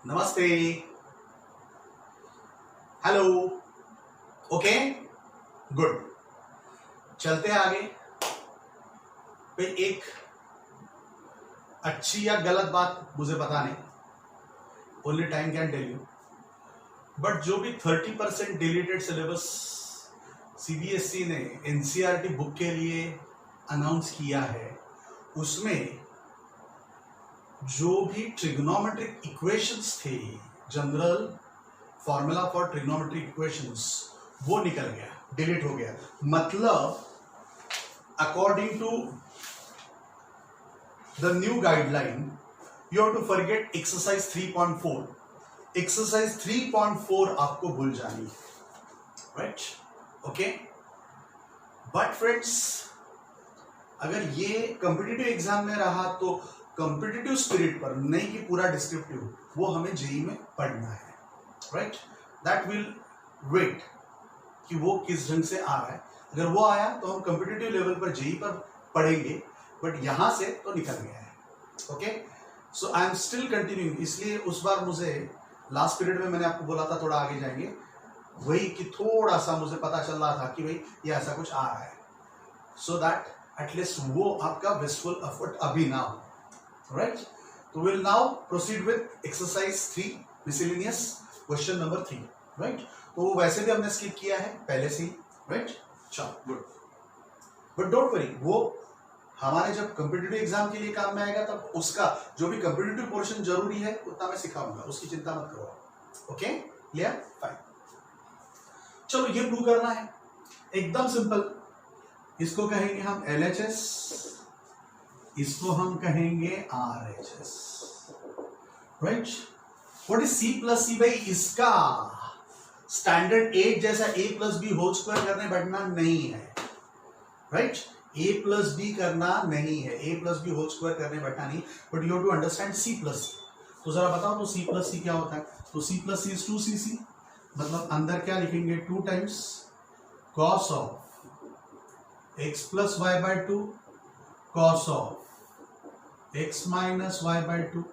नमस्ते। Hello. Okay, good. चलते हैं आगे। भाई एक अच्छी या गलत बात मुझे पता नहीं, only time can tell you, but जो भी 30% डिलीटेड सिलेबस सीबीएसई ने एनसीईआरटी बुक के लिए अनाउंस किया है, उसमें जो भी ट्रिग्नोमेट्रिक इक्वेशंस थे, general formula for trigonometric equations, वो निकल गया, डिलीट हो गया। मतलब according to the new guideline you have to forget exercise 3.4। Exercise 3.4 आपको भूल जानी है, राइट? ओके। बट फ्रेंड्स, अगर ये कॉम्पिटिटिव एग्जाम में रहा तो कॉम्पिटिटिव स्पिरिट पर, नहीं कि पूरा डिस्क्रिप्टिव, वो हमें जेई में पढ़ना है, राइट? दैट विल वेट कि वो किस ढंग से आ रहा है। अगर वो आया तो हम कॉम्पिटिटिव लेवल पर जेई पर पढ़ेंगे, बट यहां से तो निकल गया है। Okay, so I am still continuing. इसलिए उस बार मुझे लास्ट पीरियड में मैंने आपको बोला था थोड़ा आगे जाएंगे, वही कि थोड़ा सा मुझे पता चल रहा था कि भाई ये ऐसा कुछ आ रहा है, सो दैट एटलीस्ट वो आपका विस्टफुल एफर्ट अभी ना हो, राइट? तो will now proceed with exercise 3 miscellaneous question number 3, right? तो वो वैसे भी हमने स्किप किया है पहले से ही, राइट? चलो, गुड। बट डोंट वरी, वो हमारे जब कॉम्पिटिटिव एग्जाम के लिए काम में आएगा तब उसका जो भी कॉम्पिटिटिव पोर्शन जरूरी है उतना मैं सिखाऊंगा, उसकी चिंता मत करो। Okay, clear? फाइन। चलो, ये प्रूव करना है, एकदम सिंपल। इसको कहेंगे हम LHS, इसको हम कहेंगे RHS, right? What is C plus C? भाई इसका स्टैंडर्ड 8 जैसा A plus B whole square करने बैठना नहीं है, राइट? A प्लस बी करना नहीं है, A plus B whole square करने बैठना नहीं, but you have to understand C plus C। तो जरा बताओ, तो C प्लस C क्या होता है? तो C plus C is 2CC, मतलब अंदर क्या लिखेंगे? 2 times cos of x plus Y by 2 cos of x minus Y by 2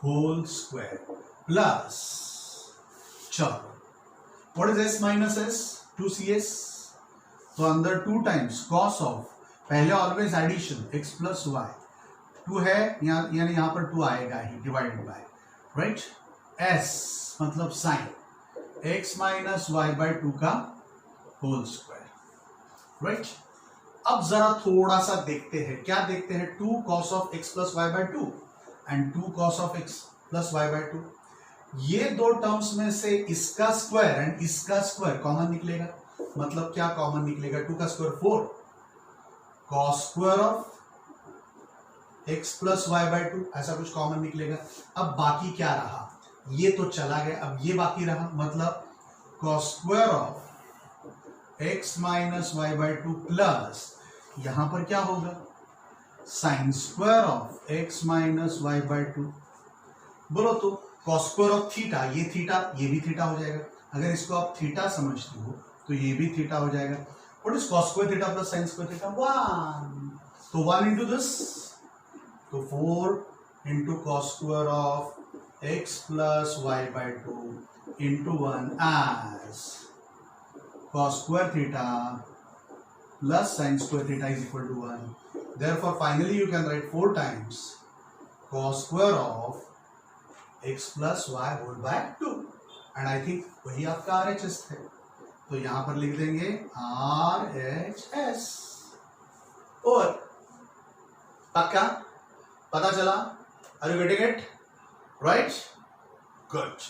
whole square plus, चलो, what is s minus s? 2CS। तो अंदर 2 टाइम्स cos ऑफ, पहले always addition, x plus Y, 2 है यानी यहां पर 2 आएगा ही, डिवाइडेड बाय, राइट? s मतलब sine x minus Y by 2 का होल स्क्वायर, राइट? अब जरा थोड़ा सा देखते हैं, क्या देखते हैं? 2 cos of x plus Y by 2 and 2 cos of x plus Y by 2। ये दो टर्म्स में से इसका स्क्वायर एंड इसका स्क्वायर कॉमन निकलेगा। मतलब क्या कॉमन निकलेगा? 2 का square 4, cos square of x plus Y by 2, ऐसा कुछ कॉमन निकलेगा। अब बाकी क्या रहा? ये तो चला गया, अब ये बाकी रहा, मतलब cos square of x minus Y by 2 plus, यहां पर क्या होगा? Sine square of x minus Y by 2। बोलो तो cos स्क्वायर ऑफ थीटा, ये थीटा, ये भी थीटा हो जाएगा। अगर इसको आप थीटा समझते हो तो ये भी थीटा हो जाएगा। What is cos square theta plus sin square theta? 1। तो 1 इंटू दिस, तो 4 into cos square of x plus Y by 2 into 1 as cos square theta plus sin square theta is equal to 1। Therefore, finally you can write 4 times cos square of x plus y whole by 2, and I think वही आपका RHS है, तो यहां पर लिख देंगे RHS। और पक्का पता चला? Are you getting it? Right? Good.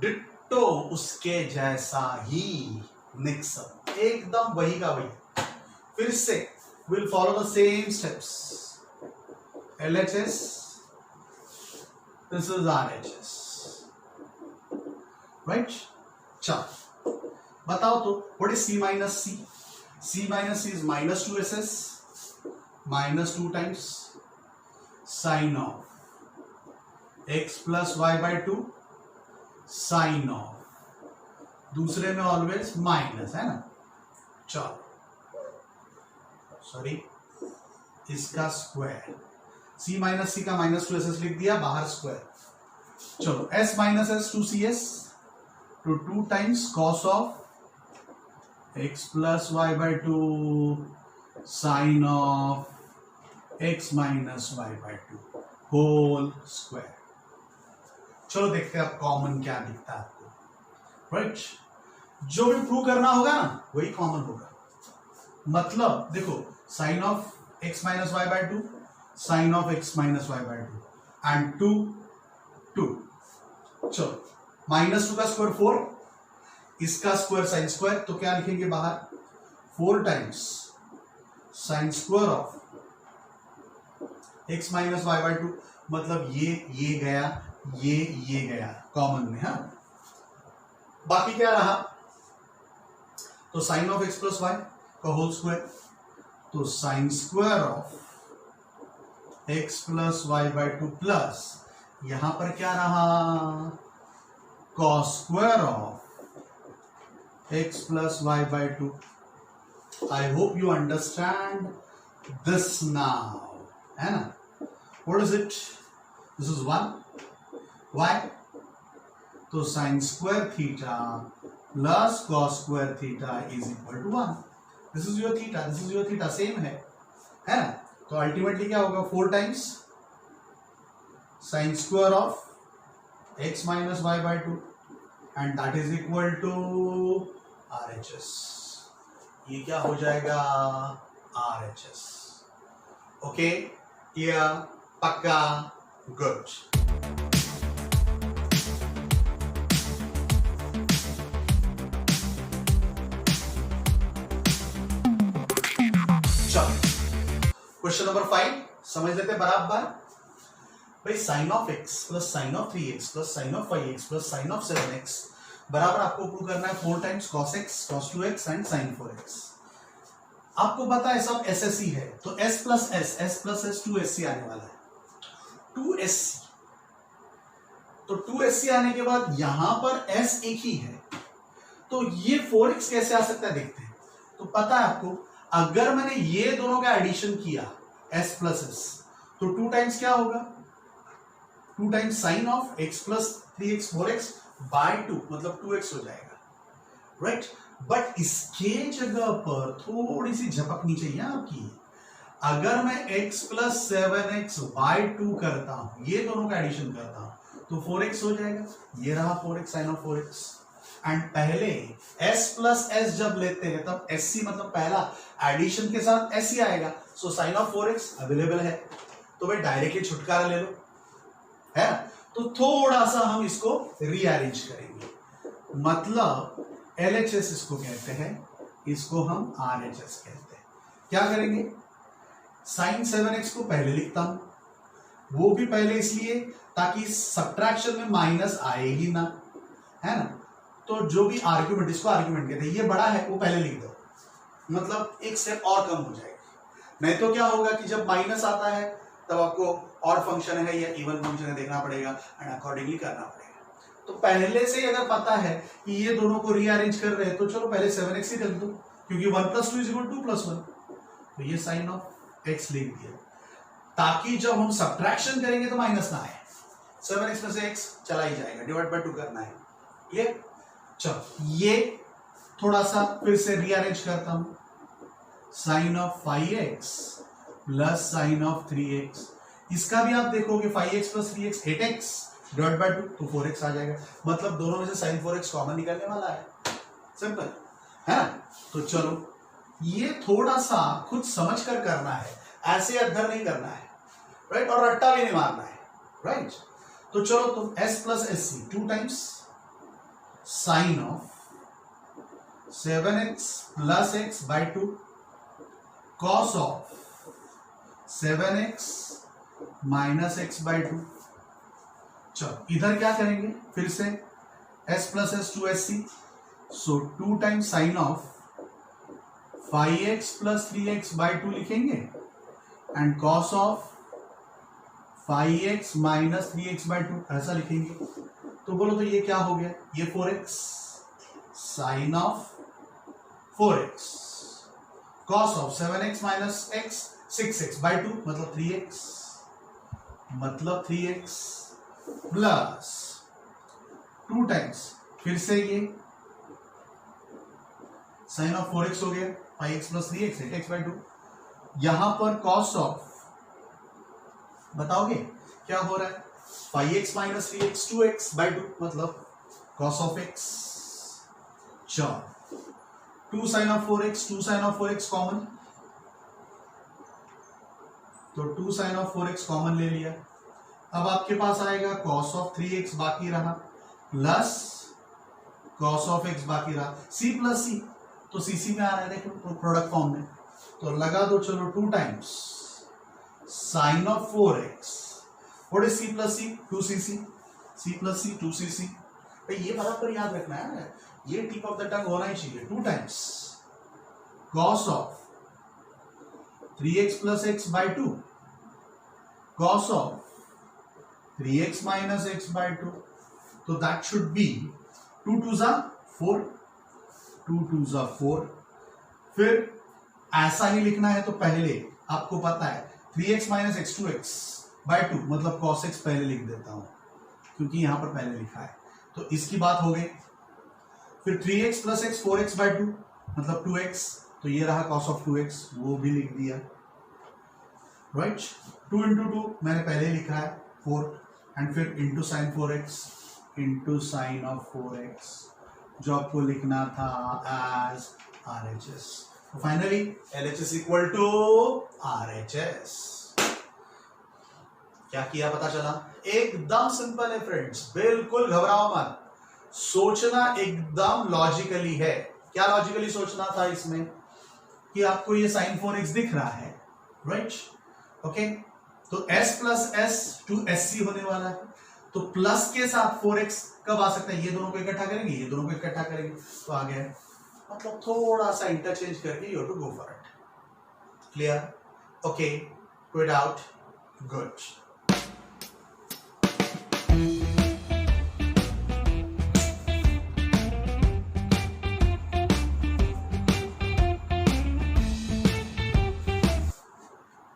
Ditto उसके जैसा ही, निक्सन, एकदम वही का वही। फिर से will follow the same steps. LHS, this is RHS, right? चलो बताओ तो, what is C minus C? C minus C is minus 2SS, minus 2 times sine of x plus Y by 2 sine of दूसरे में always minus, है ना। चलो sorry, इसका square, c minus सी का -2ss लिख दिया, बाहर स्क्वायर। चलो s माइनस एस 2cs, तो 2 times cos of x plus Y by 2 sine of x minus Y by 2 whole square. चलो देखते हैं अब कॉमन क्या दिखता है आपको, राइट। जो भी प्रूव करना होगा ना वही कॉमन होगा। मतलब देखो, sine of x minus Y by 2 sine of x minus Y by 2 and 2 2। चलो -2 का स्क्वायर 4, इसका स्क्वायर साइन स्क्वायर, तो क्या लिखेंगे बाहर 4 times sine square of x minus Y by 2। मतलब ये गया, ये गया कॉमन में, हाँ। बाकी क्या रहा, तो sine of x plus y का होल स्क्वायर, तो sine square of x plus Y by 2 plus यहां पर क्या रहा, cos square of x plus Y by 2। I hope you understand this now, है ना। What is it, this is 1, y, तो sine square theta plus cos square theta is equal to 1। This is your theta, this is your theta, same है ना। तो ultimately क्या होगा, 4 times sine square of x minus Y by 2 and that is equal to RHS। ये क्या हो जाएगा, RHS। Okay, ये पक्का, गुड। क्वेश्चन नंबर 5 समझ लेते बराबर। भाई sine of x plus sine of 3x plus sine of 5x plus sine of 7x बराबर आपको प्रूव करना है 4 times cos x cos 2x and sin 4x। आपको पता है सब SSE है, तो s प्लस s 2SC आने वाला है, 2SC। तो 2SC आने के बाद यहां पर s एक ही है, तो ये 4x कैसे आ सकता है देखते हैं। तो पता है आपको, अगर मैंने ये दोनों का एडिशन किया s प्लस s, तो 2 टाइम्स क्या होगा, 2 times sine of x plus 3x 4x by 2, मतलब 2x हो जाएगा, राइट। बट इसके जगह पर थोड़ी सी झपकनी चाहिए आपकी। अगर मैं x प्लस 7x बाय 2 करता हूं, ये दोनों का एडिशन करता हूं, तो 4x हो जाएगा। ये रहा 4x sine of 4x। And पहले s प्लस s जब लेते हैं तब sc मतलब पहला एडिशन के साथ s ही आएगा, so sine of 4x available है, तो भाई डायरेक्टली छुटकारा ले लो, है ना। तो थोड़ा सा हम इसको रीअरेंज करेंगे, मतलब LHS इसको कहते हैं, इसको हम RHS कहते हैं। क्या करेंगे, साइन 7x को पहले लिखता हूं, वो भी पहले इसलिए ताकि सब्ट्रैक्शन में माइनस आएगी ना, है ना। तो जो भी आर्ग्यूमेंट, इसको आर्ग्यूमेंट कहते हैं, ये बड़ा है वो पहले लिख दो, मतलब एक स्टेप और कम हो जाएगी। नहीं तो क्या होगा कि जब माइनस आता है तब आपको ऑड फंक्शन है या इवन फंक्शन है देखना पड़ेगा एंड अकॉर्डिंगली करना पड़ेगा। तो पहले से अगर पता है कि ये दोनों को रीअरेंज कर रहे हैं, तो चलो पहले 7x ही रख दो, क्योंकि 1 + 2 = 2 + 1, तो ये साइन ऑफ x लिख दिया, ताकि जब हम सब्ट्रैक्शन करेंगे तो माइनस ना आए। 7x में से x चला ही जाएगा, डिवाइड बाय 2 करना है, क्लियर। चलो ये थोड़ा सा फिर से रीअरेंज करता हूं, sine of 5x plus sine of 3x, इसका भी आप देखोगे 5x plus 3x 8x divide by 2, तो 4x आ जाएगा, मतलब दोनों में से साइन 4x कॉमन निकलने वाला है, सिंपल है ना। तो चलो ये थोड़ा सा खुद समझ कर करना है, ऐसे अद्धर नहीं करना है, राइट, और रट्टा भी नहीं मारना है, राइट। तो चलो, तो s plus sc 2 times sine of 7x plus x by 2 cos of 7x minus x by 2। चलो इधर क्या करेंगे, फिर से s plus s 2sc, so 2 times sine of 5x plus 3x by 2 लिखेंगे and cos of 5x minus 3x by 2 ऐसा लिखेंगे। तो बोलो तो ये क्या हो गया, ये 4x sine of 4x cos of 7x minus x 6x by 2 मतलब 3x प्लस 2 टाइम्स फिर से ये साइन ऑफ 4x हो गया 5x plus 3x 8x by 2 यहां पर कॉस ऑफ बताओगे क्या हो रहा है 5x minus 3x 2x by 2 मतलब cos of x 2 sine of 4x common तो 2 साइन ऑफ 4x कॉमन ले लिया अब आपके पास आएगा कॉस ऑफ 3x बाकी रहा प्लस कॉस ऑफ x बाकी रहा c प्लस सी तो सी में आ रहा है देखो प्रोडक्ट फॉर्म में तो लगा दो चलो 2 times sine of 4x what is c plus C 2cc c plus C 2cc भाई ये बराबर याद रखना है ये टिप ऑफ द टंग होना ही चाहिए 2 times cos of 3x plus x by 2 cos of 3x minus x by 2 तो that should be 2 2s are 4 2 2s are 4 फिर ऐसा ही लिखना है तो पहले आपको पता है 3x minus x 2x by 2 मतलब cos x पहले लिख देता हूं क्योंकि यहां पर पहले लिखा है तो इसकी बात हो गई फिर 3x plus x 4x by 2 मतलब 2x तो ये रहा cos of 2x वो भी लिख दिया राइट 2 into 2 मैंने पहले लिखा है 4 एंड फिर into sine 4x into sine of 4x जो आपको लिखना था एज RHS तो finally LHS equal to RHS क्या किया पता चला एकदम सिंपल है फ्रेंड्स बिल्कुल घबराओ मत सोचना एकदम लॉजिकली है क्या लॉजिकली सोचना था इसमें कि आपको ये साइन 4x दिख रहा है राइट ओके तो s plus s two SC होने वाला है तो प्लस के साथ 4x कब आ सकता है ये दोनों को इकट्ठा करेंगे ये दोनों को इकट्ठा करेंगे तो आ गया मतलब थोड़ा सा इंटरचेंज करके you have to go for it clear okay put out good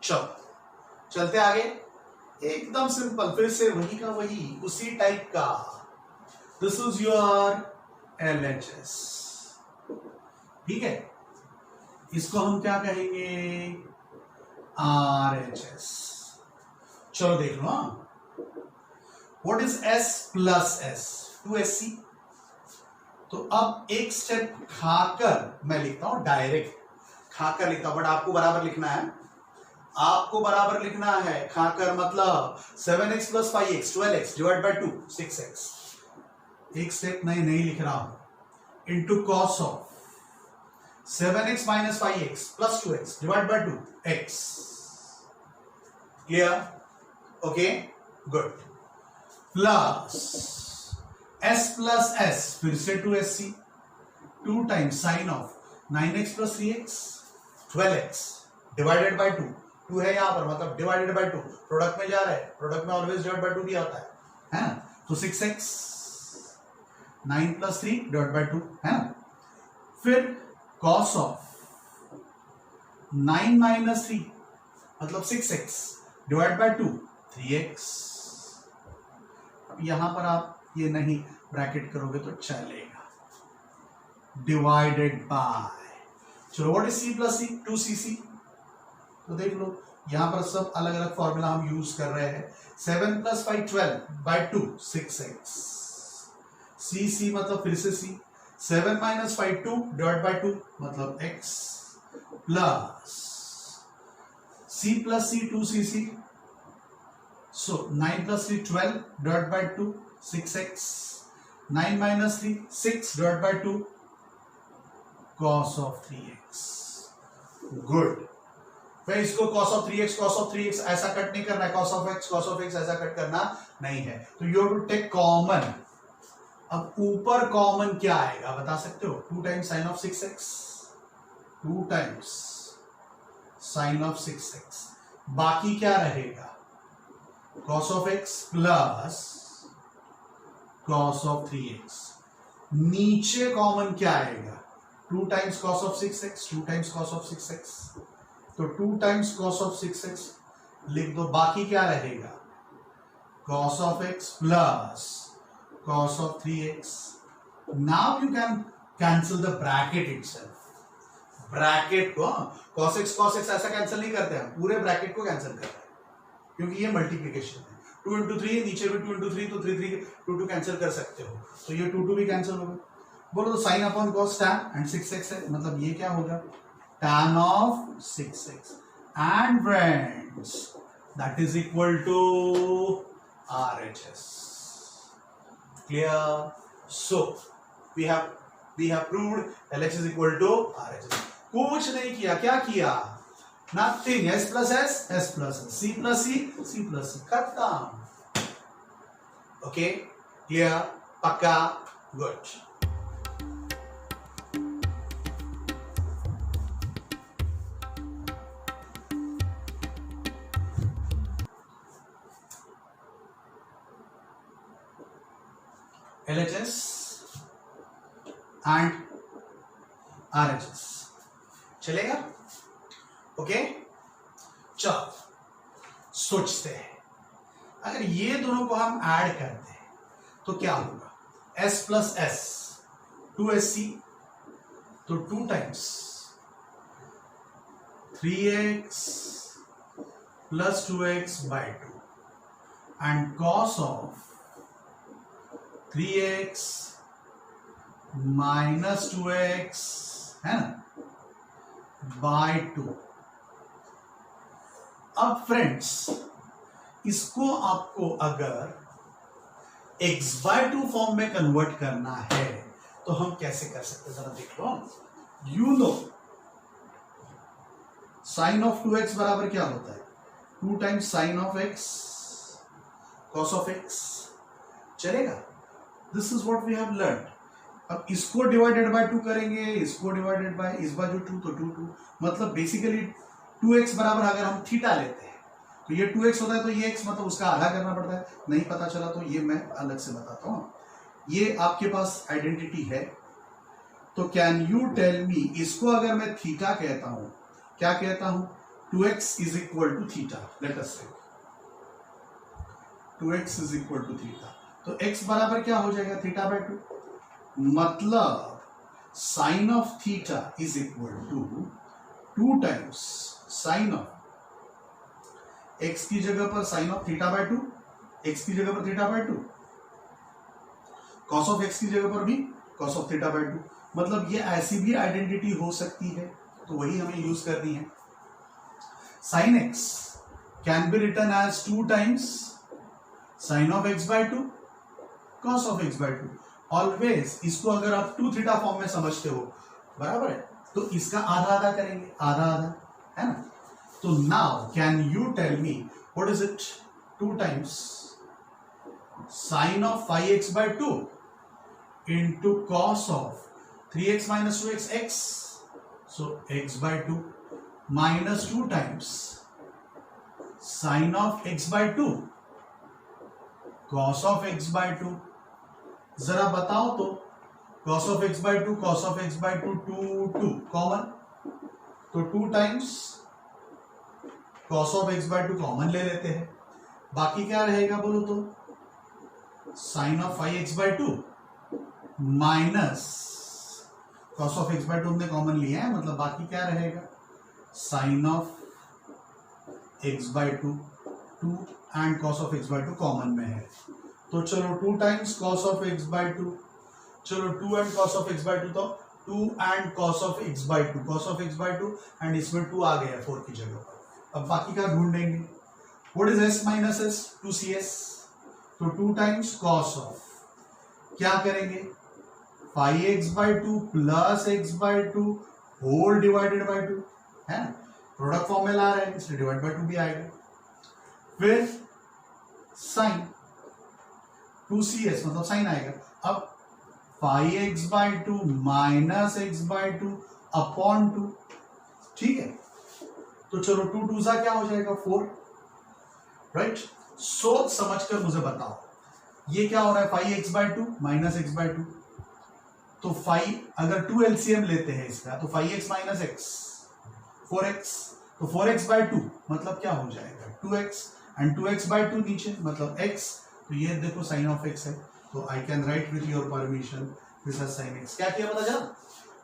चलो चलते आगे एकदम सिंपल फिर से वही का वही उसी टाइप का दिस इज योर LHS ठीक है इसको हम क्या कहेंगे RHS चलो देख लो what is S plus S 2SC तो अब एक स्टेप खाकर मैं लिखता हूं डायरेक्ट खाकर लिखता हूं बट आपको बराबर लिखना है आपको बराबर लिखना है खाकर मतलब 7x plus 5x 12x divide by 2 6x एक स्टेप नहीं लिख रहा हूं into cos of 7x minus 5x plus 2x divide by 2 x clear okay good plus s plus s फिर से 2SC 2 times sine of 9x plus 3x 12x divided by 2 है यहां पर मतलब डिवाइडेड बाई 2 प्रोडक्ट में जा रहा है प्रोडक्ट में ऑलवेज डिवाइड बाई 2 भी आता है ना तो 6x 9 प्लस 3 डिवाइड बाई 2 है ना फिर cos ऑफ 9 माइनस 3 मतलब 6x डिवाइड बाई 2 3x अब यहां पर आप ये नहीं ब्रैकेट करोगे तो चलेगा डिवाइडेड बाय चलो what is c plus c 2cc तो देख लो यहां पर सब अलग अलग फॉर्मूला हम यूज कर रहे हैं 7 प्लस 5 12 बाई 2 6x c मतलब फिर से c 7 माइनस 5 2 डिवाइड बाई 2 मतलब x plus c plus c 2cc so 9 plus 3 12 divide by 2 6x 9 minus 3 6 divide by 2 cos of 3x good फिर इसको cos of 3x ऐसा कट नहीं करना है cos of x ऐसा कट करना नहीं है तो you have to take common अब ऊपर कॉमन क्या आएगा बता सकते हो 2 times sine of 6x 2 times sine of 6x बाकी क्या रहेगा cos of x plus cos of 3x नीचे कॉमन क्या आएगा, 2 times cos of 6x, 2 times cos of 6x, तो 2 टाइम्स कॉस ऑफ 6x लिख दो, बाकी क्या रहेगा, cos of x plus cos of 3x. Now you can cancel the bracket itself. Bracket को cos x ऐसा कैंसिल नहीं करते हैं, पूरे ब्रैकेट को कैंसिल करते हैं क्योंकि ये मल्टीप्लिकेशन है। 2 into 3 नीचे भी 2 into 3 तो 3 2 कैंसिल कर सकते हो, तो ये 2 भी कैंसिल होगा। बोलो तो sine upon cos tan and 6x है, मतलब ये क्या होगा, tan of 6x and friends that is equal to RHS. Clear? So we have proved LHS is equal to RHS. कुछ नहीं किया, क्या किया, nothing, s plus s, s plus s, c plus c, c plus c, खत्म। Okay, clear, पक्का, good. LHS and RHS चलेगा? Okay, चलो सोचते हैं, अगर ये दोनों को हम ऐड करते हैं तो क्या होगा, s प्लस s 2sc, तो 2 times 3x plus 2x by 2 and cos of 3x minus 2x है ना बाय 2। अब फ्रेंड्स इसको आपको अगर x बाय 2 फॉर्म में कन्वर्ट करना है तो हम कैसे कर सकते हैं, जरा देख लो। You know sine of 2x बराबर क्या होता है, 2 times sine of x cos of x, चलेगा? This is what we have learn. अब इसको डिवाइडेड बाय 2 करेंगे, इसको डिवाइडेड बाय इस बाजू 2 तो 2 मतलब बेसिकली 2x बराबर अगर हम थीटा लेते हैं तो ये 2x होता है, तो ये x मतलब उसका आधा करना पड़ता है, नहीं पता चला तो ये मैं अलग से बताता हूं। ये आपके पास आइडेंटिटी है, तो कैन यू टेल मी, इसको अगर मैं थीटा कहता हूं, क्या कहता हूं, 2x is equal to theta, let us say 2x is equal to theta, तो x बराबर क्या हो जाएगा, थीटा बाय 2, मतलब sine of theta is equal to 2 times sine of x की जगह पर sine of theta by 2, x की जगह पर theta by 2, cos of x की जगह पर भी कॉस ऑफ थीटा बाय 2, मतलब ये ऐसी भी आइडेंटिटी हो सकती है, तो वही हमें यूज करनी है। Sine x can be written as 2 times sine of x by 2 cos of x by 2। Always इसको अगर आप 2 थीटा फॉर्म में समझते हो, बराबर है, तो इसका आधा आधा करेंगे, आधा आधा, है ना। तो now can you tell me what is it, 2 times sine of 5x by 2 into cos of 3x minus 2x x, so x by 2 minus 2 times sine of x by 2 cos of x by 2। जरा बताओ तो, cos of x by 2 cos of x by 2 2 common, तो 2 times cos of x by 2 common ले लेते हैं, बाकी क्या रहेगा बोलो तो, sine of 5x by 2 minus cos of x by 2 हमने कॉमन लिया है, मतलब बाकी क्या रहेगा, sine of x by 2 2 and cos of x by 2 common में है, तो चलो 2 times cos of x by 2, चलो 2 and cos of x by 2, तो 2 and cos of x by 2, cos of x by 2 and इसमें 2 आ गया 4 की जगह पर। अब बाकी का ढूंढेंगे, what is s minus s, 2cs, तो 2 टाइम्स cos ऑफ, क्या करेंगे, 5x by 2 plus x by 2 whole divided by 2, है ना, प्रोडक्ट फॉर्म में ला रहे हैं इसलिए डिवाइड बाय 2 भी आएगा, फिर साइन 2cs मतलब साइन आएगा। अब 5x by 2 minus x by 2 upon 2, ठीक है, तो चलो 2 2 सा क्या हो जाएगा 4, राइट। सोच समझकर मुझे बताओ ये क्या हो रहा है, 5x by 2 minus x by 2, तो 5 अगर 2 एलसीएम लेते हैं इसका तो 5x माइनस एक्स 4x, तो 4x बाय 2 मतलब क्या हो जाएगा 2x, एंड 2x बाय 2 नीचे मतलब x, तो ये देखो साइन ऑफ x है, तो आई can right with your permission this is sine x। क्या किया पता चला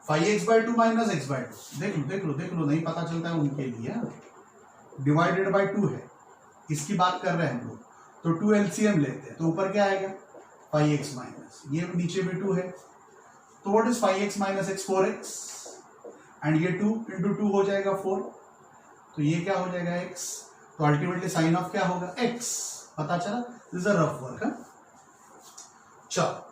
5x by 2 minus x by 2, देख लो नहीं पता चलता है उनके लिए, डिवाइडेड बाय 2 है, इसकी बात कर रहे हैं हम लोग, तो 2 एलसीएम लेते हैं तो ऊपर क्या आएगा 5x माइनस, ये नीचे भी 2 है, तो what is 5x minus x 4x, and ये 2 इंटू 2 हो जाएगा 4, तो ये क्या हो जाएगा x, तो अल्टीमेटली साइन ऑफ क्या होगा x, पता चला, this is a rough work है। चलो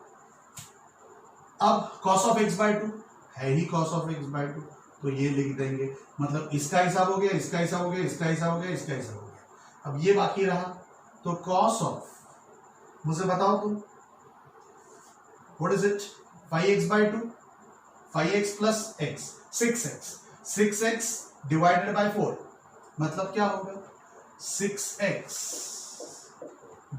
अब cos ऑफ x बाय 2 है ही cos ऑफ x बाय 2, तो ये लिख देंगे, मतलब इसका हिसाब हो गया, इसका हिसाब हो गया, इसका हिसाब हो गया, इसका हिसाब हो गया, अब ये बाकी रहा, तो cos ऑफ, मुझे बताओ तुम what is it 5x by 2, 5x plus x 6x, 6x divided by 4 मतलब क्या होगा 6x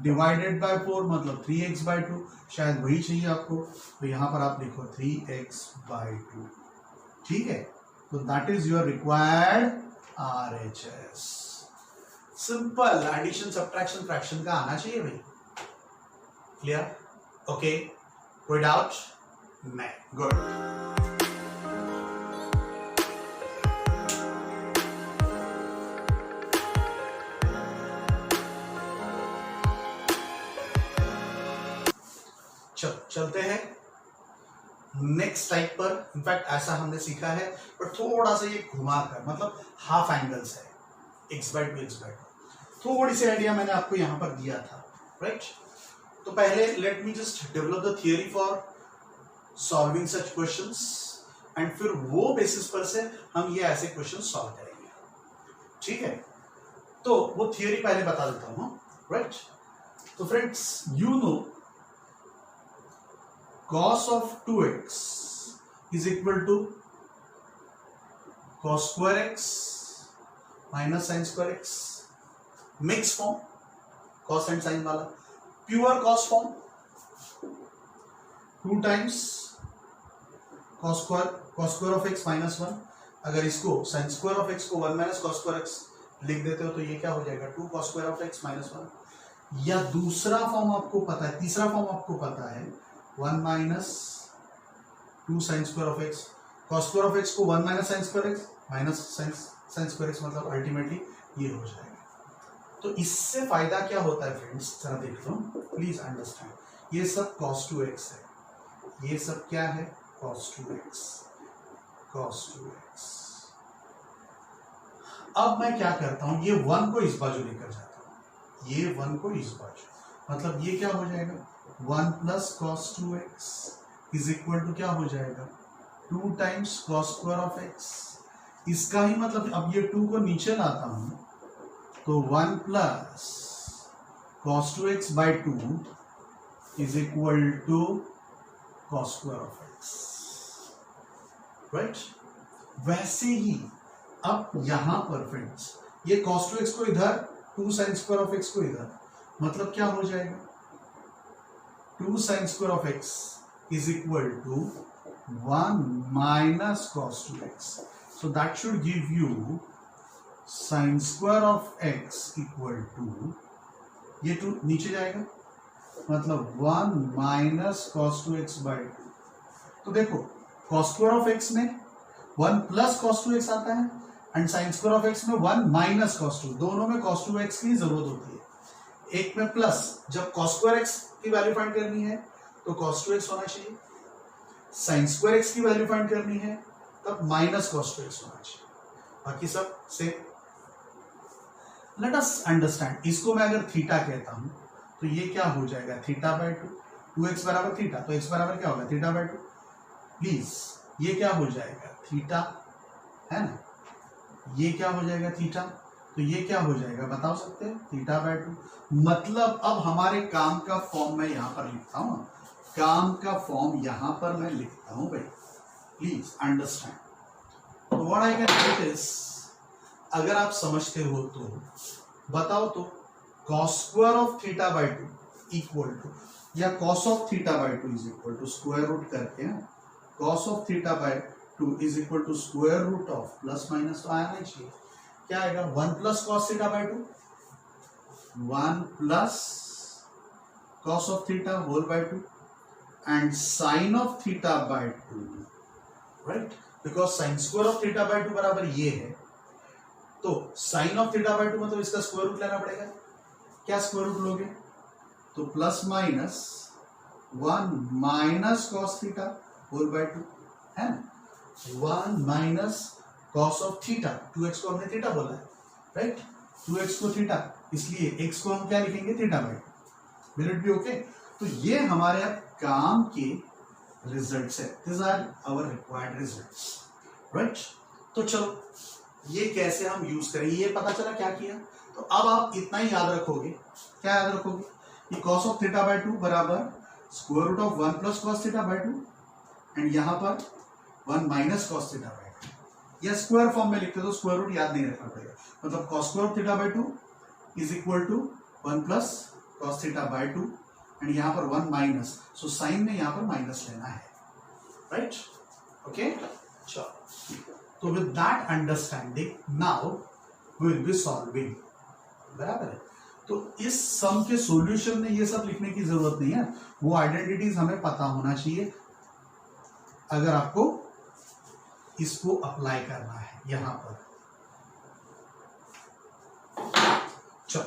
डिवाइडेड बाय 4 मतलब 3x बाय 2, शायद वही चाहिए आपको, तो यहां पर आप लिखो 3x बाय 2, ठीक है, तो that is your required RHS। Simple addition subtraction fraction का आना चाहिए भाई, क्लियर, ओके, कोई डाउट नहीं, गुड। चलते हैं नेक्स्ट टाइप पर। इनफैक्ट ऐसा हमने सीखा है पर थोड़ा सा ये घुमा कर, मतलब हाफ एंगल्स है x बाय 2 x बाय 2, थोड़ी सी आइडिया मैंने आपको यहां पर दिया था, राइट। तो पहले late me just develop the theory for solving such questions, and फिर वो बेसिस पर से हम ये ऐसे क्वेश्चन सॉल्व करेंगे, ठीक है। तो वो थियरी पहले बता देता हूं, राइट। तो friends you know cos of 2x is equal to cos square x minus sin square x, mix form cos and sin वाला, pure cos form 2 times cos square of x minus 1, अगर इसको sin square of x को 1 minus cos square x लिख देते हो तो ये क्या हो जाएगा 2 cos square of x minus 1, या दूसरा फॉर्म आपको पता है, तीसरा फॉर्म आपको पता है 1 minus 2 sign square of x, cos square of x को 1 minus sine square x minus sine square x, मतलब अल्टीमेटली ये हो जाएगा। तो इससे फायदा क्या होता है फ्रेंड्स, जरा देख लो प्लीज अंडरस्टैंड, ये सब cos 2x है, ये सब क्या है cos 2x, cos 2x। अब मैं क्या करता हूं, ये 1 को इस बाजू लेकर जाता हूं, ये 1 को इस बाजू, मतलब ये क्या हो जाएगा 1 plus cos 2x is equal to क्या हो जाएगा 2 times cos square of x, इसका ही मतलब अब ये 2 को नीचे लाता हूं तो 1 plus cos 2x by 2 is equal to cos square of x, right. वैसे ही अब यहां पर फ्रेंड्स ये cos 2x को इधर, 2 sin स्क्वायर ऑफ x को इधर, मतलब क्या हो जाएगा 2 sin square of x is equal to 1 minus cos 2x. So that should give you sin square of x equal to, ये 2 नीचे जाएगा मतलब 1 minus cos 2x by 2। तो देखो cos square of x में 1 plus cos 2x आता है and sin square of x में 1 minus cos 2, दोनों में cos 2x की जरूरत होती है, एक में प्लस, जब cos स्क्वायर x की वैल्यू फाइंड करनी है तो cos 2x होना चाहिए, sin स्क्वायर x की वैल्यू फाइंड करनी है तब माइनस cos 2x होना चाहिए, बाकी सब सेम। लेट अस अंडरस्टैंड, इसको मैं अगर थीटा कहता हूं तो ये क्या हो जाएगा थीटा बाय 2, 2x बराबर थीटा, तो x बराबर क्या होगा थीटा बाय 2, प्लीज ये क्या हो जाएगा थीटा, है ना, ये क्या हो जाएगा थीटा, तो ये क्या हो जाएगा बता सकते हैं थीटा बाय 2, मतलब अब हमारे काम का फॉर्म मैं यहां पर लिखता हूं, काम का फॉर्म यहां पर मैं लिखता हूं भाई, please understand. What I can write is, अगर आप समझते हो तो बताओ तो cos square of theta by 2 equal to, या cos of theta by 2 is equal to square root करके cos of theta by 2 is equal to square root of plus minus तो आना ही चाहिए, क्या आएगा 1 plus cos theta by 2, 1 plus cos of theta whole by 2 and sine of theta by 2, right, because sine square of theta by 2 बराबर ये है, तो साइन ऑफ थीटा बाय 2 मतलब इसका स्क्वायर रूट लेना पड़ेगा, क्या स्क्वायर रूट लोगे तो plus minus 1 minus cos theta whole by 2 है ना, 1 minus cos of theta, 2x को हमने थीटा बोला है, राइट, 2x को थीटा, इसलिए x को हम क्या लिखेंगे theta by 2, will it be okay. तो ये हमारे अब काम के रिजल्ट्स है, this are our required results, right. तो चलो ये कैसे हम यूज करेंगे, ये पता चला क्या किया, तो अब आप इतना ही याद रखोगे, क्या याद रखोगे कि cos ऑफ थीटा बाय 2 बराबर square root of 1 plus cos theta by 2 and यहां पर 1 माइनस कॉस थीटा बाय 2, या स्क्वायर फॉर्म में लिखते तो स्क्वायर रूट याद नहीं रखना पड़ेगा, मतलब cos square of theta by 2 is equal to 1 plus cos theta by 2 and यहां पर 1 माइनस, सो साइन में यहां पर माइनस लेना है, राइट, ओके। चलो, तो with that understanding now we will be solving, बराबर है। तो इस सम के सॉल्यूशन में ये सब लिखने की जरूरत नहीं है, वो आइडेंटिटीज हमें पता होना चाहिए अगर आपको इसको अप्लाई करना है यहां पर। चलो,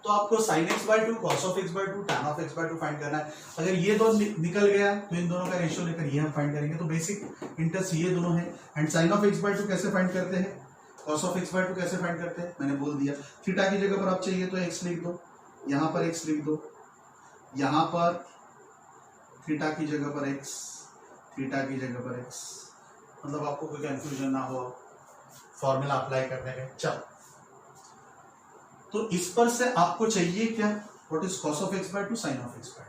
तो आपको sin x by 2, cos of x by 2, tan of x by 2 find करना है। अगर ये दो निकल गया तो इन दोनों का रेशियो लेकर ये हम फाइंड करेंगे, तो बेसिक इंटरेस्ट ये दोनों है। And sin of x by 2 कैसे फाइंड करते हैं, cos ऑफ x बाय 2 कैसे फाइंड करते हैं, मैंने बोल दिया। थीटा की जगह पर आप चाहिए तो x लिख दो, यहां पर x लिख दो, यहां पर थीटा की जगह पर x, थीटा की जगह पर x, मतलब आपको कोई कंफ्यूजन ना हो फॉर्मूला अप्लाई करने में। चलो, तो इस पर से आपको चाहिए क्या, what is cos of x by 2, sin of x by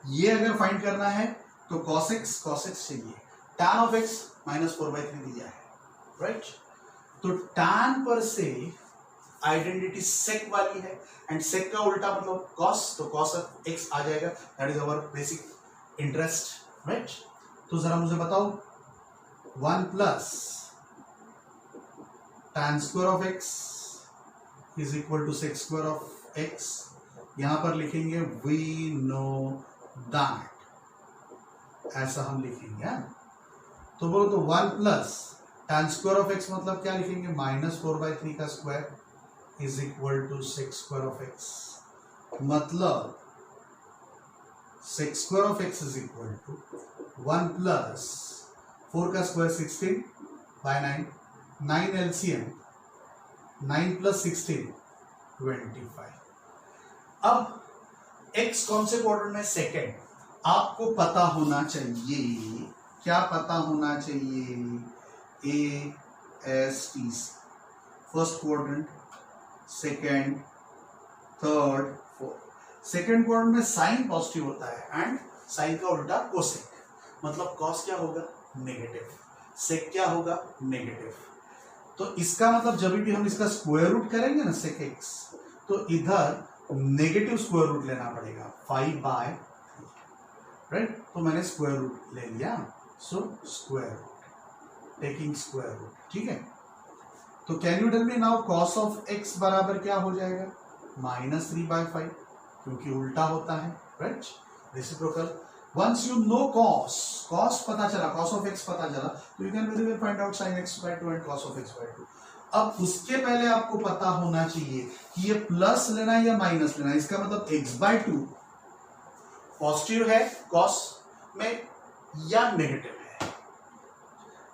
2। ये अगर फाइंड करना है तो cos x चाहिए, tan ऑफ x -4/3 दिया है, राइट। तो tan पर से आइडेंटिटी sec वाली है एंड sec का उल्टा मतलब cos, तो cos ऑफ x आ जाएगा, that is our basic interest, right. तो जरा मुझे बताओ 1 plus tan square of x is equal to sec square of x, यहां पर लिखेंगे वी नो दैट, ऐसा हम लिखेंगे है? तो बोलो तो 1 plus tan square of x मतलब क्या लिखेंगे -4/3 का square is equal to sec square of x, मतलब sec square of x is equal to 1 plus 4 का स्क्वायर 16 बाय 9, 9 LCM 9 प्लस 16 25। अब x कौन से क्वाड्रेंट में, सेकेंड। आपको पता होना चाहिए, क्या पता होना चाहिए, A S T, first quadrant, second, third, fourth. Second quadrant में साइन पॉजिटिव होता है एंड साइन का उल्टा कोसेक, मतलब कॉस क्या होगा नेगेटिव, सेक क्या होगा नेगेटिव। तो इसका मतलब जब भी हम इसका स्क्वायर रूट करेंगे ना sec x, तो इधर नेगेटिव स्क्वायर रूट लेना पड़ेगा 5/3, राइट। तो मैंने स्क्वायर रूट ले लिया, so square root, taking square root, ठीक है। तो can you tell me now cos of x बराबर क्या हो जाएगा -3/5, क्योंकि उल्टा होता है, right, reciprocal. Once you know cos पता चला, cos of x पता चला, तो you can very well find out sin x by 2 and cos of x by 2। अब उसके पहले आपको पता होना चाहिए कि ये प्लस लेना है या माइनस लेना है, इसका मतलब x by 2 पॉजिटिव है cos में या नेगेटिव है,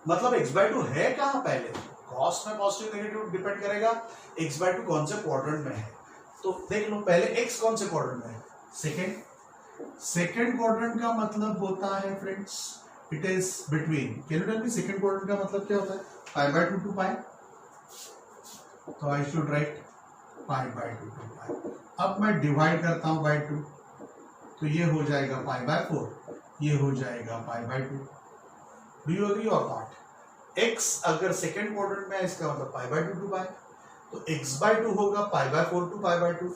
मतलब x by 2 है कहां, पहले cos में पॉजिटिव नेगेटिव डिपेंड करेगा x by 2 कौन से क्वाड्रेंट में है। तो देख लो पहले x कौन से क्वाड्रेंट में है, सेकेंड। सेकेंड क्वाड्रेंट का मतलब होता है friends, it is between, can you tell me second quadrant का मतलब क्या होता है, π/2 to π, तो आई शुड राइट π/2 to π। अब मैं डिवाइड करता हूं बाय 2, तो ये हो जाएगा π/4, ये हो जाएगा π/2। डू यू एग्री और नॉट। x अगर सेकेंड क्वाड्रेंट में है इसका मतलब π/2 to π, तो x/2 होगा π/4 to π/2।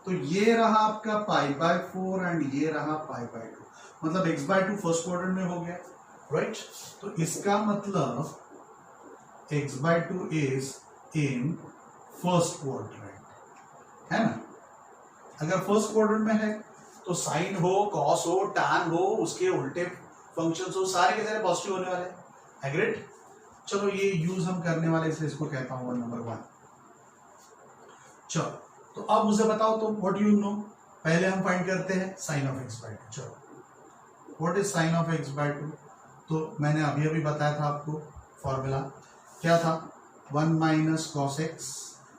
तो ये रहा आपका π/4 एंड ये रहा π/2, मतलब x by two first quadrant में हो गया, राइट। तो इसका मतलब x by two is in first quadrant, है ना। अगर फर्स्ट क्वाड्रेंट में है तो साइन हो, कॉस हो, टैन हो, उसके उल्टे फंक्शंस हो, सारे के सारे पॉजिटिव होने वाले हैं। एग्रीड। चलो ये यूज हम करने वाले, इसलिए इसको कहता हूं नंबर 1। चलो तो अब मुझे बताओ तो व्हाट यू नो। पहले हम फाइंड करते हैं साइन ऑफ x बाय 2। चलो what is sine of x by 2। तो मैंने अभी अभी बताया था आपको फॉर्मूला क्या था, 1 माइनस कॉस एक्स,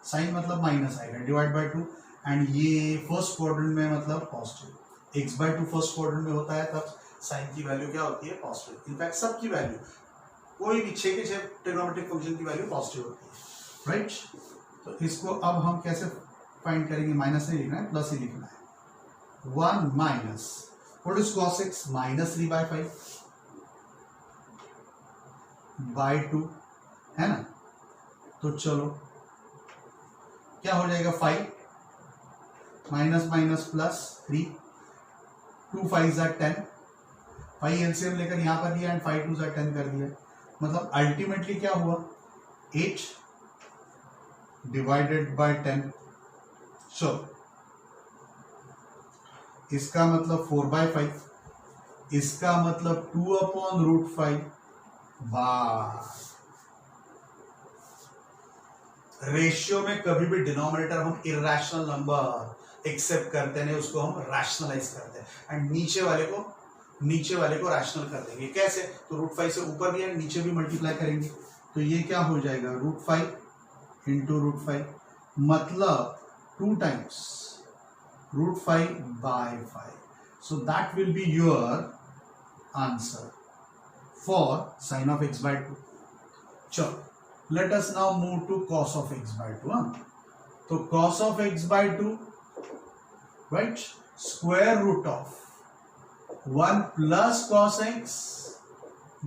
साइन मतलब माइनस आएगा, डिवाइड बाय 2, एंड ये फर्स्ट क्वाड्रेंट में मतलब positive. x by 2 first quadrant में होता है तब साइन की वैल्यू क्या होती है, पॉजिटिव। इनफैक्ट सबकी वैल्यू, कोई भी 6 के 6 ट्रिग्नोमेट्रिक फंक्शन की वैल्यू पॉजिटिव होती है, राइट। तो इसको अब हम कैसे फाइंड करेंगे, माइनस नहीं लिखना है, प्लस ही लिखना है। 1 minus what is cos x, minus 3 by 5 by 2, है ना। तो चलो क्या हो जाएगा, 5 माइनस माइनस प्लस 3, 2 5 ज़ा 10, 5 एलसीएम लेकर यहां पर लिया एंड 5 2 ज़ा 10 कर दिया। मतलब अल्टीमेटली क्या हुआ, 8 डिवाइडेड बाय 10। सो इसका मतलब 4 बाय 5, इसका मतलब 2 अपॉन रूट 5 बाय। रेशियो में कभी भी डिनोमिनेटर हम इरेशनल नंबर एक्सेप्ट करते हैं, उसको हम रैशनलाइज करते हैं, एंड नीचे वाले को रैशनल कर देंगे। कैसे, तो रूट 5 से ऊपर भी है, नीचे भी मल्टीप्लाई करेंगे, तो ये क्या हो जाएगा, रूट 5 इंटू रूट 5, मतलब 2 times root 5 by 5। So that will be your answer for sine of x by 2। चलो let us now move to cos of x by 2। तो cos of x by 2, right, square root of 1 plus cos x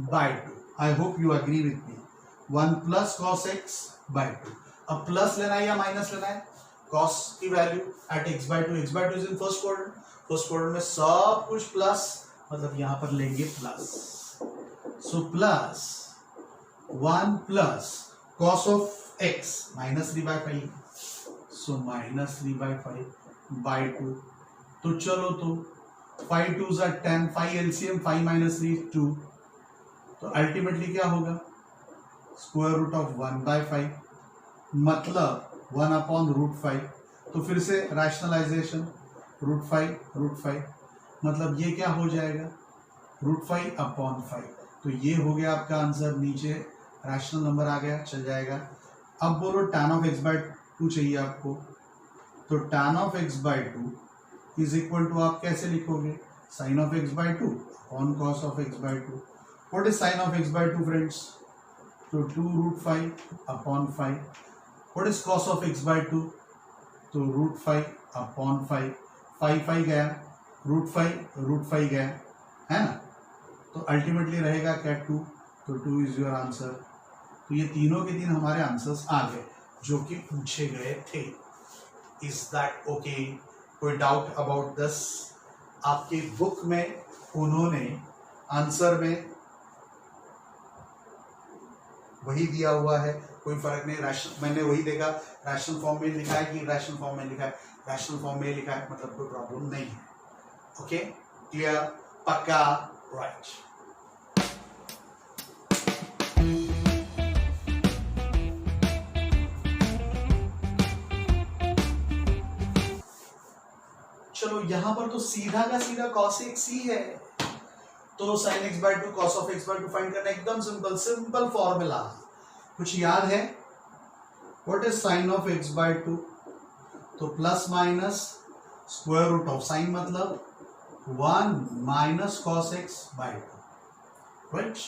by 2। I hope you agree with me, 1 plus cos x by 2। अब plus लेना है या minus लेना है, cos की value at x by 2, x by 2 is in first quadrant में सब कुछ प्लस, मतलब यहां पर लेंगे plus. So plus 1 plus cos of x minus 3 by 5, so minus 3 by 5 by 2। तो चलो तो 5 2 ज़ा 10, 5 एलसीएम, 5 माइनस 3 2, तो अल्टीमेटली क्या होगा, स्क्वायर रूट ऑफ 1 बाय 5, मतलब 1 अपॉन रूट 5। तो फिर से रैशनलाइजेशन, रूट 5, मतलब ये क्या हो जाएगा, रूट 5 अपॉन 5। तो ये हो गया आपका आंसर, नीचे रैशनल नंबर आ गया, चल जाएगा। अब बोलो tan ऑफ x बाय 2 चाहिए आपको, तो tan of x by 2 is equal to, आप कैसे लिखोगे, sine of x by 2 upon cos of x by 2। What is sine of x by 2 friends, तो 2 root 5 upon 5। What is cos of x by 2, तो root 5 upon 5, 5 गया, root 5 गया, है ना। तो अल्टीमेटली रहेगा क्या, 2, तो 2 इज योर आंसर। तो ये तीनों के तीन हमारे आंसर्स आ गए जो कि पूछे गए थे। इज दैट ओके, कोई डाउट अबाउट दिस। आपकी बुक में उन्होंने आंसर में वही दिया हुआ है, कोई फर्क नहीं। रैशनल मैंने वही देखा, रैशनल फॉर्म में लिखा है कि रैशनल फॉर्म में लिखा है, रैशनल फॉर्म में लिखा है, मतलब कोई प्रॉब्लम नहीं है। ओके, क्लियर, पक्का, राइट। चलो यहां पर तो सीधा का सीधा cos x ही है, तो sin x by 2 cos of x by 2 find करना एकदम सिंपल फॉर्मूला। कुछ याद है, what is sin of x by 2, तो plus minus square root of, sine मतलब 1 minus cos x by 2, right.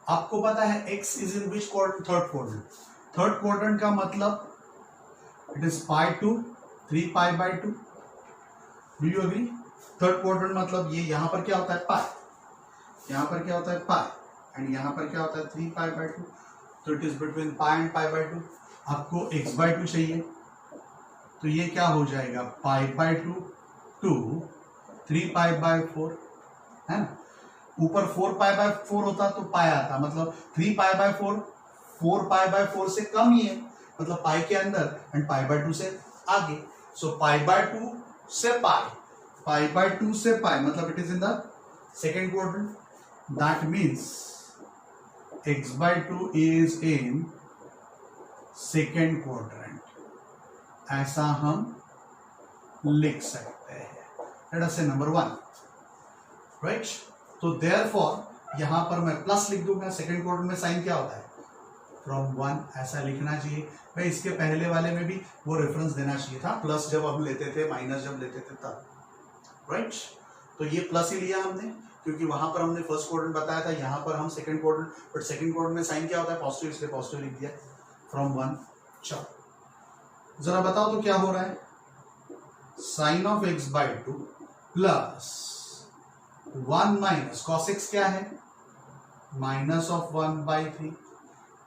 आपको पता है x is in which quadrant, third quadrant का मतलब it is pi 2 3 pi by 2। Do you agree? Third quadrant मतलब ये यहां पर क्या होता है, पाई, यहां पर क्या होता है पाई, एंड यहां पर क्या होता है 3 पाई बाय 2। तो it is between pi and pi by 2। आपको x बाय 2 चाहिए, तो ये क्या हो जाएगा, पाई बाय 2 2 3 पाई बाय 4, है ना। ऊपर 4π/4 होता तो पाई आता, मतलब 3π/4 4π/4 से कम ही है, मतलब पाई के अंदर एंड π/2 से आगे। सो π/2 से π/2 से पाई, मतलब it is in the second quadrant, that means x/2 is in second quadrant, ऐसा हम लिख सकते हैं। लेट अस से नंबर 1, राइट। तो देयरफॉर यहां पर मैं प्लस लिख दूंगा, सेकंड क्वाड्रेंट में साइन क्या होता है फ्रॉम 1, ऐसा लिखना चाहिए भाई। इसके पहले वाले में भी वो रेफरेंस देना चाहिए था, प्लस जब हम लेते थे माइनस जब लेते थे तब, राइट। तो ये प्लस ही लिया हमने क्योंकि वहां पर हमने फर्स्ट क्वाड्रेंट बताया था, यहां पर हम second quadrant, but second quadrant में साइन क्या होता है पॉजिटिव, इसलिए पॉजिटिव लिख दिया फ्रॉम 1। चलो जरा बताओ तो क्या हो रहा है, sine of x/2 plus 1 minus cos x क्या है माइनस ऑफ 1/3।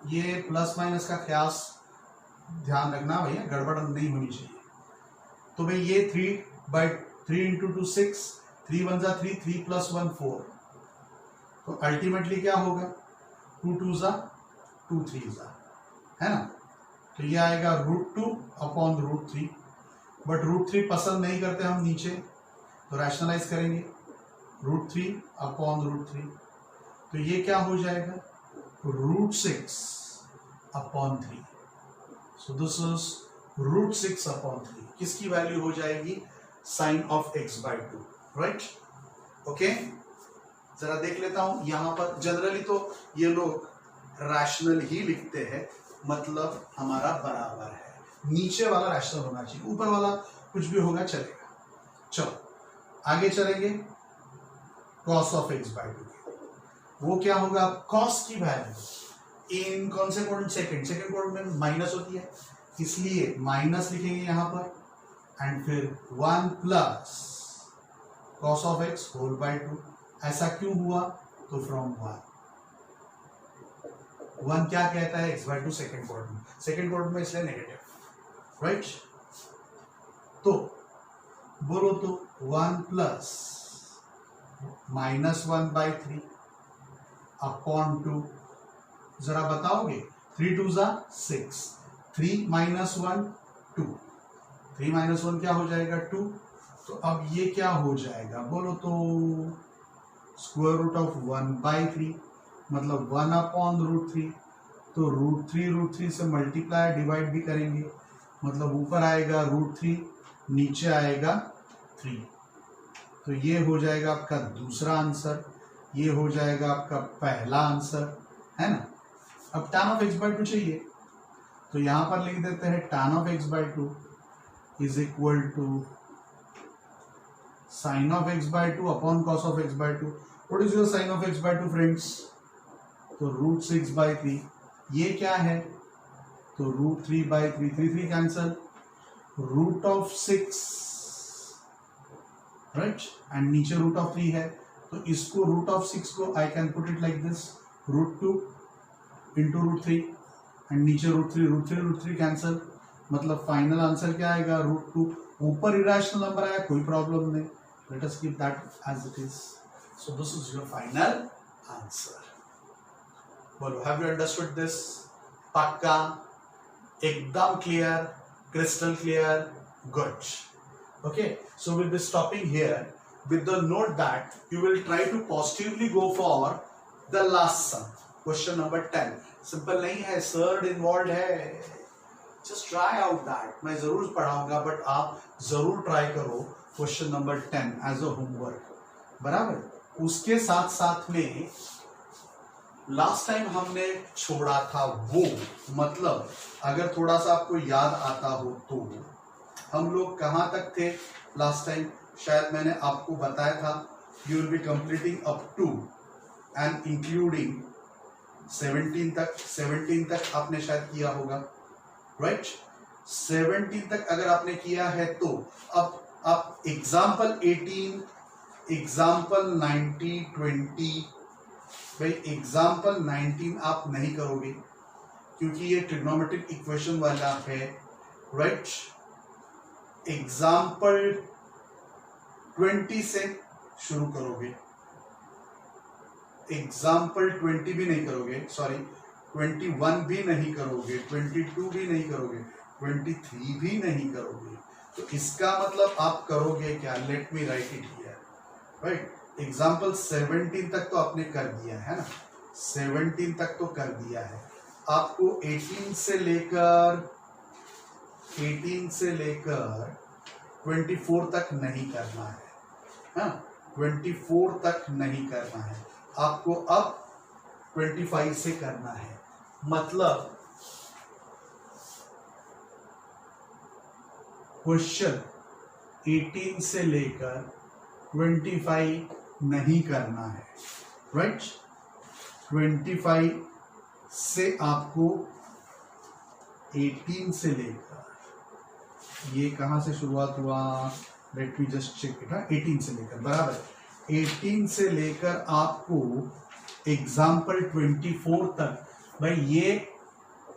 ये प्लस माइनस का ख्यास ध्यान रखना भैया, गड़बड़ नहीं होनी चाहिए। तो भाई ये 3/3 इंटू 2 6, 3 1 जा 3, 3 + 1 4, तो अल्टीमेटली क्या होगा 2 2 जा 2 3 जा, है ना। तो ये आएगा √2/√3, बट √3 पसंद नहीं करते हम नीचे, तो रैशनलाइज करेंगे √3/√3, तो ये क्या हो जाएगा √6/3। सो दिस इज √6/3। किसकी वैल्यू हो जाएगी sign of x/2, right. Okay, जरा देख लेता हूं यहां पर। जनरली तो ये लोग रैशनल ही लिखते हैं, मतलब हमारा बराबर है, नीचे वाला रैशनल होना चाहिए, ऊपर वाला कुछ भी होगा चलेगा। चलो आगे चलेंगे, कॉस ऑफ x/2, वो क्या होगा कॉस की वैल्यू इन कौन से क्वाड्रेंट, सेकंड क्वाड्रेंट में माइनस होती है, इसलिए माइनस लिखेंगे यहां पर, एंड फिर 1 plus cos of x whole by 2। ऐसा क्यों हुआ, तो फ्रॉम 1 क्या कहता है x/2 सेकंड क्वाड्रेंट में, इसलिए नेगेटिव, राइट। तो बोलो तो 1 प्लस -1/3 अपॉन 2, जरा बताओगे 3 2 जा 6, 3 - 1 2, 3 - 1 क्या हो जाएगा 2। तो अब ये क्या हो जाएगा बोलो तो √1/3, मतलब 1/√3, तो √3 से मल्टीप्लाई डिवाइड भी करेंगे, मतलब ऊपर आएगा √3, नीचे आएगा 3। तो ये हो जाएगा आपका दूसरा आंसर, ये हो जाएगा आपका पहला आंसर, है ना। अब tan ऑफ x/2 चाहिए, तो यहां पर लिख देते हैं tan of x/2 is equal to sine of x/2 upon cos of x/2। What is your sine of x/2 friends, तो √6/3। ये क्या है, तो √3/3, 3 कैंसल, √6, राइट, एंड नीचे √3 है, तो इसको √6 को I can put it like this, √2 into √3, and नीचे √3 कैंसल, मतलब फाइनल आंसर क्या आएगा √2। ऊपर इरेशनल नंबर आया, कोई प्रॉब्लम नहीं, let us keep that as it is. So this is your final answer. बोलो, हैव यू अंडरस्टूड दिस? पक्का, एकदम clear, crystal clear, good. Okay, so we'll be stopping here with the note that you will try to positively go for the last sum, question number 10. Simple नहीं है, third involved है, just try out that. मैं जरूर पढ़ाऊंगा, but आप जरूर try करो question number 10 as a homework, बराबर। उसके साथ साथ में लास्ट टाइम हमने छोड़ा था वो, मतलब अगर थोड़ा सा आपको याद आता हो तो हम लोग कहां तक थे लास्ट टाइम, शायद मैंने आपको बताया था you will be completing up to and including 17 तक आपने शायद किया होगा, राइट। 17 तक अगर आपने किया है तो अब आप एग्जाम्पल 18, एग्जाम्पल 19, 20, भाई एग्जाम्पल 19 आप नहीं करोगे क्योंकि ये ट्रिग्नोमेट्रिक इक्वेशन वाला है, राइट। एग्जाम्पल 20 से शुरू करोगे, एग्जाम्पल 20 भी नहीं करोगे, सॉरी 21 भी नहीं करोगे, 22 भी नहीं करोगे, 23 भी नहीं करोगे, तो इसका मतलब आप करोगे क्या? Let me right it here, right. Example 17 तक तो आपने कर दिया है ना, 17 तक तो कर दिया है। आपको 18 से लेकर 24 तक नहीं करना है, हाँ 24 तक नहीं करना है आपको, अब 25 से करना है। मतलब क्वेश्चन 18 से लेकर 25 नहीं करना है, राइट। 25 से आपको 18 से लेकर, ये कहां से शुरुआत हुआ, let me just check it, 18 से लेकर बराबर 18 से लेकर आपको एग्जाम्पल 24 तक, भाई ये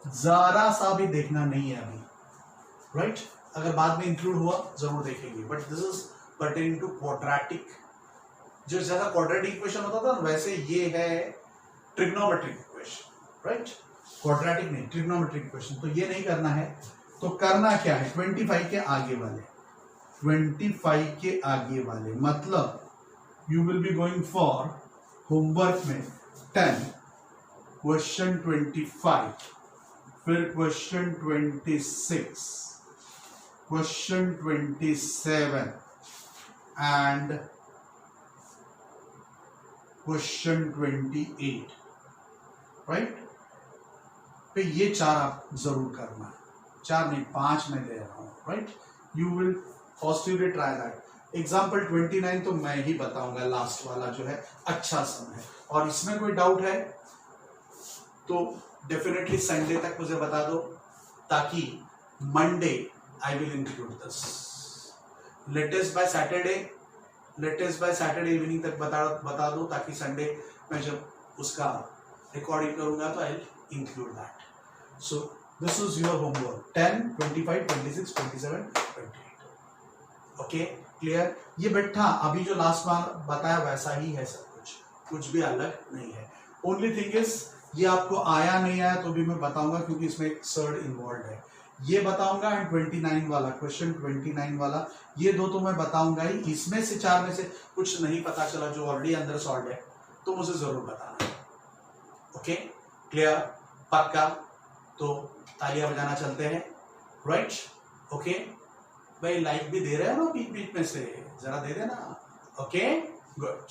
जरा सा भी देखना नहीं है अभी, राइट। अगर बाद में इंक्लूड हुआ जरूर देखेंगे, but this is pertaining to quadratic. जो जैसा क्वाड्रेटिक इक्वेशन होता था वैसे ये है ट्रिग्नोमेट्रिक इक्वेशन, राइट। क्वाड्रेटिक नहीं, ट्रिग्नोमेट्रिक इक्वेशन। तो ये नहीं करना है, तो करना क्या है? 25 के आगे वाले, 25 के आगे वाले, मतलब you will be going for homework में 10, क्वेश्चन 25, फिर question 26, question 27 and question 28, right. पे ये 4 आप जरूर करना है, 4 नहीं 5 में दे रहा हूं, right. You will positively try that. Example 29 तो मैं ही बताऊंगा, लास्ट वाला जो है अच्छा समय है, और इसमें कोई डाउट है तो डेफिनेटली संडे तक मुझे बता दो, ताकि Monday I will include this. Latest by Saturday evening तक बता दो, ताकि संडे मैं जब उसका रिकॉर्डिंग करूंगा तो I include that. So this is your homework 10, 25, 26, 27, 28। Okay, clear? ये बैठा अभी जो लास्ट बार बताया वैसा ही है, सब कुछ भी अलग नहीं है। ओनली थिंग इज ये आपको आया नहीं आया तो भी मैं बताऊंगा, क्योंकि इसमें एक सर्ड इन्वॉल्व है, ये बताऊंगा। एंड 29 वाला क्वेश्चन, 29 वाला, ये दो तो मैं बताऊंगा ही। इसमें से 4 में से कुछ नहीं पता चला जो ऑलरेडी अंदर सॉल्व है तो मुझे जरूर बताना। ओके, क्लियर, पक्का? तो तालियां बजाना चलते हैं, राइट। ओके भाई, लाइक भी दे रहे हो ना बीच बीच में से, जरा दे देना। Okay, good.